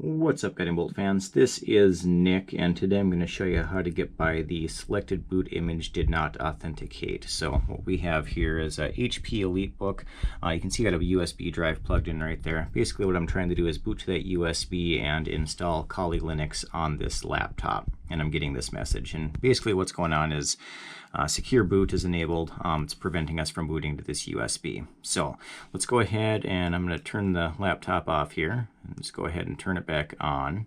What's up, Guiding Bolt fans? This is Nick, and today I'm going to show you how to get by the selected boot image did not authenticate. So what we have here is a HP EliteBook. You can see I got a USB drive plugged in right there. Basically what I'm trying to do is boot to that USB and install Kali Linux on this laptop, and I'm getting this message. And basically what's going on is secure boot is enabled. It's preventing us from booting to this USB. So let's go ahead and I'm going to turn the laptop off here. Just go ahead and turn it back on.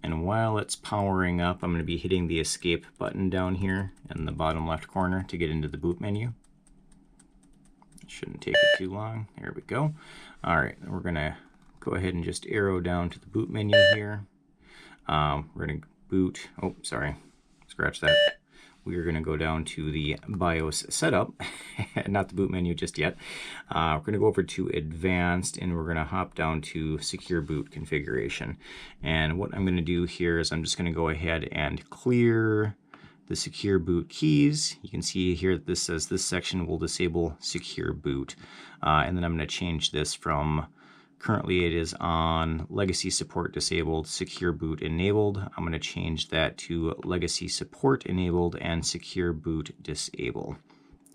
And while it's powering up, I'm going to be hitting the escape button down here in the bottom left corner to get into the boot menu. It shouldn't take it too long. There we go. All right, we're going to go ahead and just arrow down to the boot menu here. We're going to boot. Oh, sorry. Scratch that. We are going to go down to the BIOS setup, not the boot menu just yet. We're going to go over to advanced and we're going to hop down to secure boot configuration. And what I'm going to do here is I'm just going to go ahead and clear the secure boot keys. You can see here that this says this section will disable secure boot. And then I'm going to change this from currently it is on legacy support disabled, secure boot enabled. I'm going to change that to legacy support enabled and secure boot disabled.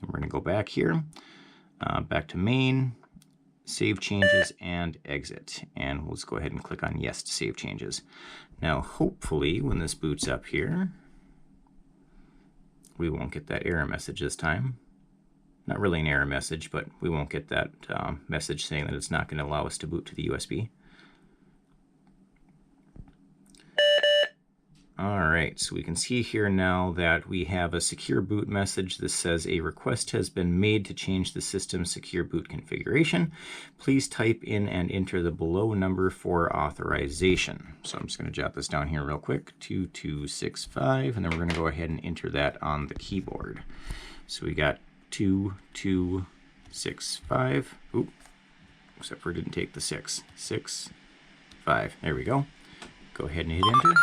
And we're going to go back here, back to main, save changes and exit. And let's go ahead and click on yes to save changes. Now hopefully when this boots up here, we won't get that error message this time. Not really an error message, but we won't get that message saying that it's not going to allow us to boot to the USB. All right, so we can see here now that we have a secure boot message. This says a request has been made to change the system's secure boot configuration. Please type in and enter the below number for authorization. So I'm just going to jot this down here real quick, 2265, and then we're going to go ahead and enter that on the keyboard. So we got 2265. Oop, except for it didn't take the 6. 6, 5. There we go. Go ahead and hit enter.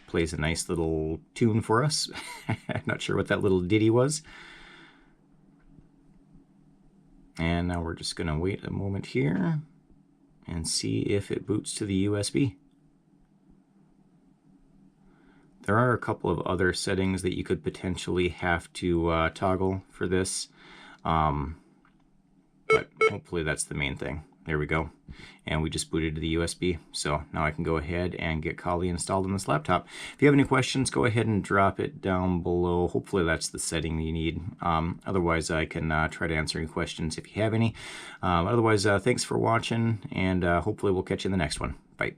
Plays a nice little tune for us. I'm not sure what that little ditty was. And now we're just going to wait a moment here and see if it boots to the USB. There are a couple of other settings that you could potentially have to toggle for this, but hopefully that's the main thing. There we go. And we just booted to the USB. So now I can go ahead and get Kali installed on this laptop. If you have any questions, go ahead and drop it down below. Hopefully that's the setting you need. Otherwise, I can try to answer any questions if you have any. Otherwise, thanks for watching, and hopefully we'll catch you in the next one. Bye.